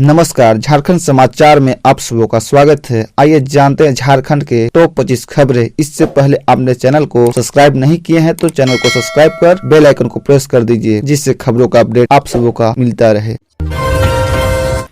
नमस्कार, झारखंड समाचार में आप सबों का स्वागत है। आइए जानते हैं झारखंड के टॉप 25 खबरें। इससे पहले आपने चैनल को सब्सक्राइब नहीं किए हैं तो चैनल को सब्सक्राइब कर बेल आइकन को प्रेस कर दीजिए, जिससे खबरों का अपडेट आप सबों का मिलता रहे।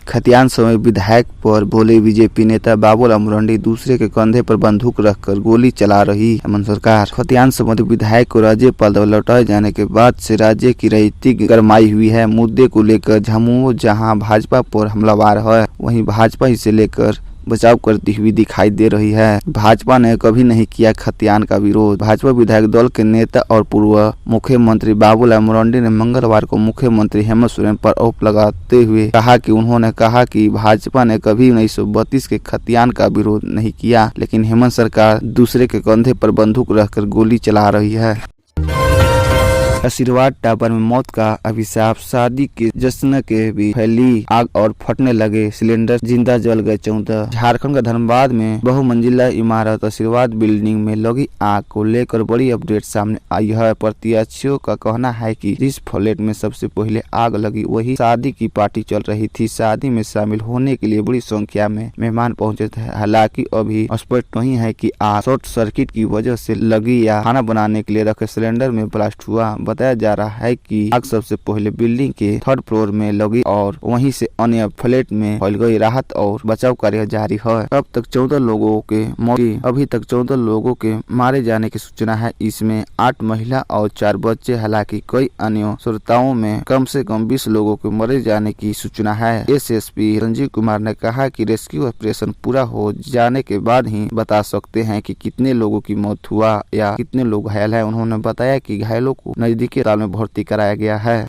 खतियान समय विधायक पर बोले बीजेपी नेता बाबूलाल मरांडी, दूसरे के कंधे पर बंदूक रखकर गोली चला रही हेमंत सरकार। खतियान संबंधी विधायक को राज्यपाल द्वारा लौटाए जाने के बाद से राज्य की राजनीति गरमाई हुई है। मुद्दे को लेकर झामुमो जहां भाजपा पर हमलावर है, वहीं भाजपा इसे लेकर बचाव करती हुई दिखाई दे रही है। भाजपा ने कभी नहीं किया खतियान का विरोध। भाजपा विधायक दल के नेता और पूर्व मुख्यमंत्री बाबूलाल मरांडी ने मंगलवार को मुख्यमंत्री हेमंत सोरेन पर आरोप लगाते हुए कहा कि भाजपा ने कभी 1932 के खतियान का विरोध नहीं किया, लेकिन हेमंत सरकार दूसरे के कंधे पर बंदूक रखकर गोली चला रही है। आशीर्वाद टावर में मौत का अभिशाप, शादी के जश्न के भी फैली आग और फटने लगे सिलेंडर, जिंदा जल गए 14। झारखंड का धनबाद में बहुमंजिला इमारत आशीर्वाद बिल्डिंग में लगी आग को लेकर बड़ी अपडेट सामने आई है। प्रत्याशियों का कहना है कि जिस फ्लैट में सबसे पहले आग लगी वही शादी की पार्टी चल रही थी। शादी में शामिल होने के लिए बड़ी संख्या में मेहमान पहुंचे थे। हालांकि अभी स्पष्ट नहीं है कि आग शॉर्ट सर्किट की वजह से लगी या खाना बनाने के लिए रखे सिलेंडर में ब्लास्ट हुआ। बताया जा रहा है कि आग सबसे पहले बिल्डिंग के 3rd फ्लोर में लगी और वहीं से अन्य फ्लैट में फैल गई। राहत और बचाव कार्य जारी है। अब तक 14 लोगों के मारे जाने की सूचना है। इसमें 8 महिला और 4 बच्चे। हालांकि कई अन्य श्रोताओं में कम से कम 20 लोगों के मरे जाने की सूचना है। एसएसपी संजीव कुमार ने कहा कि रेस्क्यू ऑपरेशन पूरा हो जाने के बाद ही बता सकते हैं कि कितने लोगों की मौत हुआ या कितने लोग घायल हैं। उन्होंने बताया कि घायलों को नजदीकी अस्पताल में भर्ती कराया गया है।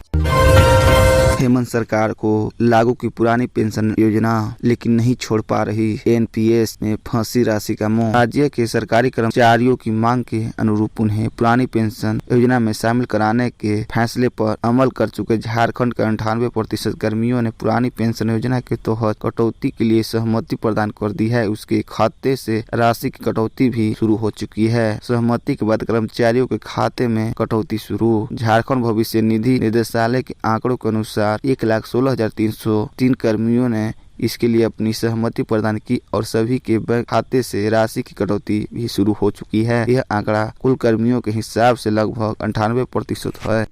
हेमंत सरकार को लागू की पुरानी पेंशन योजना लेकिन नहीं छोड़ पा रही। एनपीएस में फंसी राशि का मोह। राज्य के सरकारी कर्मचारियों की मांग के अनुरूप उन्हें पुरानी पेंशन योजना में शामिल कराने के फैसले पर अमल कर चुके झारखंड के 98% कर्मियों ने पुरानी पेंशन योजना के तहत कटौती के लिए सहमति प्रदान कर दी है। उसके खाते से राशि की कटौती भी शुरू हो चुकी है। सहमति के बाद कर्मचारियों के खाते में कटौती शुरू। झारखंड भविष्य निधि निदेशालय के आंकड़ों के अनुसार 1,16,303 कर्मियों ने इसके लिए अपनी सहमति प्रदान की और सभी के बैंक खाते से राशि की कटौती भी शुरू हो चुकी है। यह आंकड़ा कुल कर्मियों के हिसाब से लगभग 98% है।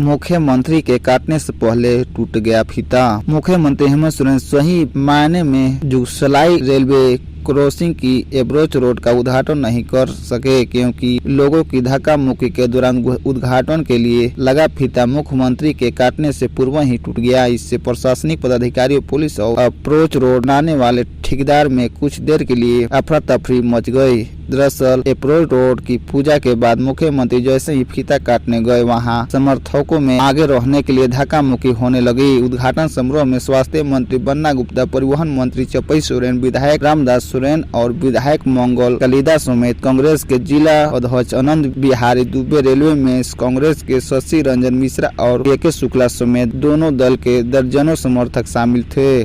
मुख्यमंत्री के काटने से पहले टूट गया फीता। मुख्यमंत्री हेमंत सोरेन सही मायने में जुगसलाई रेलवे क्रॉसिंग की एब्रोच रोड का उद्घाटन नहीं कर सके, क्योंकि लोगों की धक्का मुक्की के दौरान उद्घाटन के लिए लगा फीता मुख्यमंत्री के काटने से पूर्व ही टूट गया। इससे प्रशासनिक पदाधिकारियों, पुलिस और अप्रोच रोड बनाने वाले ठेकेदार में कुछ देर के लिए अफरा तफरी मच गई। दरअसल अप्रोच रोड की पूजा के बाद मुख्यमंत्री जैसे ही फीता काटने गए, वहां समर्थकों में आगे रहने के लिए धक्का मुक्की होने लगी। उद्घाटन समारोह में स्वास्थ्य मंत्री बन्ना गुप्ता, परिवहन मंत्री चपई सोरेन, विधायक रामदास सोरेन और विधायक मंगल कलिदा समेत कांग्रेस के जिला अध्यक्ष आनंद बिहारी दुबे, रेलवे में कांग्रेस के शशि रंजन मिश्रा और के शुक्ला समेत दोनों दल के दर्जनों समर्थक शामिल थे।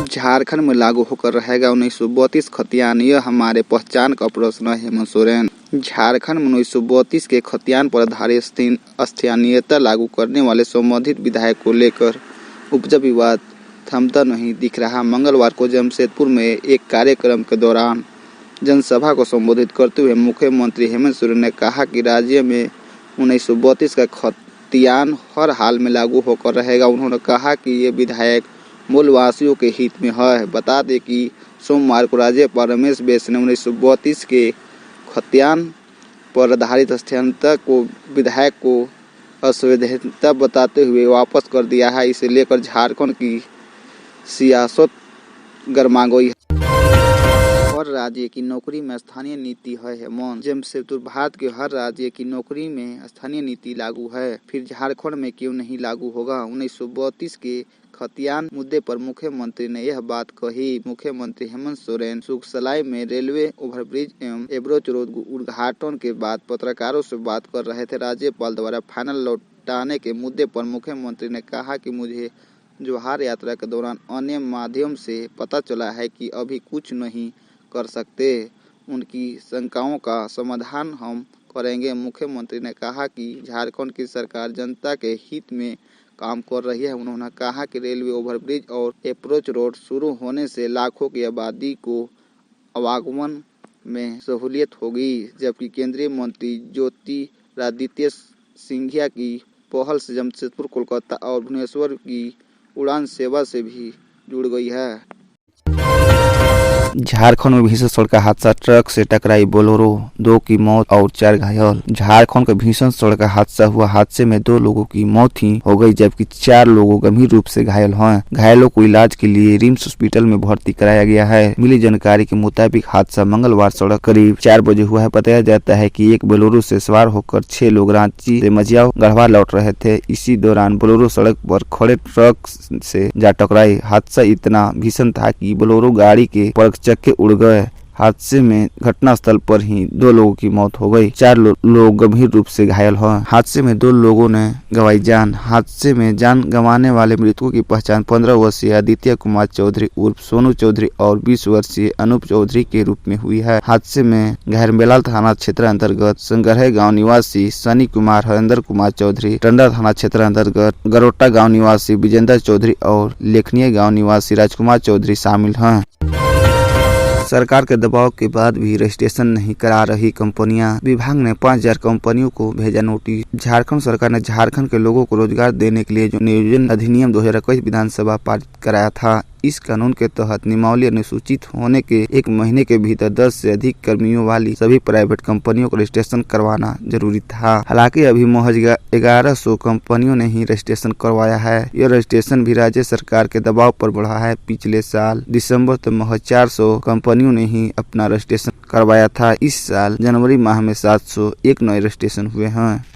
झारखंड में लागू होकर रहेगा 1932 खतियान, यह हमारे पहचान का प्रश्न है। हेमंत सोरेन। झारखंड में 1932 के खतियान पर आधारित स्थानीयता लागू करने वाले संबंधित विधायक को लेकर उपजा विवाद थमता नहीं दिख रहा। मंगलवार को जमशेदपुर में एक कार्यक्रम के दौरान जनसभा को संबोधित करते हुए मुख्यमंत्री हेमंत सोरेन ने कहा कि राज्य में 1932 का खतियान हर हाल में लागू होकर रहेगा। उन्होंने कहा कि ये विधायक मूलवासियों के हित में है। बता दें कि सोमवार को राज्यपाल रमेश बैस ने 1932 के खतियान पर आधारित स्थानीयता को विधायक को असंवैधानिक बताते हुए वापस कर दिया है। इसे लेकर झारखंड की सियासत गरमा गई है। हर राज्य की नौकरी में स्थानीय नीति है। हेमंत। जमशेदपुर भारत के हर राज्य की नौकरी में स्थानीय नीति लागू है, फिर झारखंड में क्यों नहीं लागू होगा। 1932 के खतियान मुद्दे पर मुख्यमंत्री ने यह बात कही। मुख्यमंत्री हेमंत सोरेन सुगसलाई में रेलवे ओवरब्रिज एवं एब्रोच रोड उद्घाटन के बाद पत्रकारों से बात कर रहे थे। राज्यपाल द्वारा फाइनल लौटाने के मुद्दे पर मुख्यमंत्री ने कहा कि मुझे जोहार यात्रा के दौरान अन्य माध्यम से पता चला है कि अभी कुछ नहीं कर सकते। उनकी शंकाओं का समाधान हम करेंगे। मुख्यमंत्री ने कहा कि झारखंड की सरकार जनता के हित में काम कर रही है। उन्होंने कहा कि रेलवे ओवरब्रिज और अप्रोच रोड शुरू होने से लाखों की आबादी को आवागमन में सहूलियत होगी, जबकि केंद्रीय मंत्री ज्योतिरादित्य सिंधिया की पहल से जमशेदपुर, कोलकाता और भुवनेश्वर की उड़ान सेवा से भी जुड़ गई है। झारखंड में भीषण सड़क हादसा, ट्रक से टकराई बोलेरो, 2 की मौत और 4 घायल। झारखंड का भीषण सड़क हादसा हुआ। हादसे में 2 लोगों की मौत ही हो गई, जबकि 4 लोग गंभीर रूप से घायल हैं। घायलों को इलाज के लिए रिम्स हॉस्पिटल में भर्ती कराया गया है। मिली जानकारी के मुताबिक हादसा मंगलवार सड़क करीब 4 बजे हुआ है। बताया जाता है कि एक बोलेरो से सवार होकर 6 लोग रांची से मजिया गढ़वा लौट रहे थे। इसी दौरान बोलेरो सड़क पर खड़े ट्रक से जा टकराई। हादसा इतना भीषण था कि बोलेरो गाड़ी के चक्के उड़ गए। हादसे में घटनास्थल पर ही 2 लोगों की मौत हो गई, 4 लोग गंभीर रूप से घायल हैं। हादसे में 2 लोगों ने गंवाई जान। हादसे में जान गंवाने वाले मृतकों की पहचान 15 वर्षीय आदित्य कुमार चौधरी उर्फ सोनू चौधरी और 20 वर्षीय अनूप चौधरी के रूप में हुई है। हादसे में घैरमेला थाना क्षेत्र अंतर्गत संगरहे गाँव निवासी सनी कुमार, हरेंद्र कुमार चौधरी, टंडा थाना क्षेत्र अंतर्गत गरोटा गाँव निवासी विजेंद्र चौधरी और लेखनीय गाँव निवासी राजकुमार चौधरी शामिल हैं। सरकार के दबाव के बाद भी रजिस्ट्रेशन नहीं करा रही कंपनियां। विभाग ने 5000 कंपनियों को भेजा नोटिस। झारखंड सरकार ने झारखंड के लोगों को रोजगार देने के लिए जो नियोजन अधिनियम 2021 विधानसभा पारित कराया था। इस कानून के तहत नियमावली अनुसूचित होने के 1 महीने के भीतर 10 से अधिक कर्मियों वाली सभी प्राइवेट कंपनियों को रजिस्ट्रेशन करवाना जरूरी था। हालांकि अभी महज 1100 कंपनियों ने ही रजिस्ट्रेशन करवाया है। यह रजिस्ट्रेशन भी राज्य सरकार के दबाव पर बढ़ा है। पिछले साल दिसंबर तक महज 400 कंपनियों ने ही अपना रजिस्ट्रेशन करवाया था। इस साल जनवरी माह में 701 नए रजिस्ट्रेशन हुए हैं।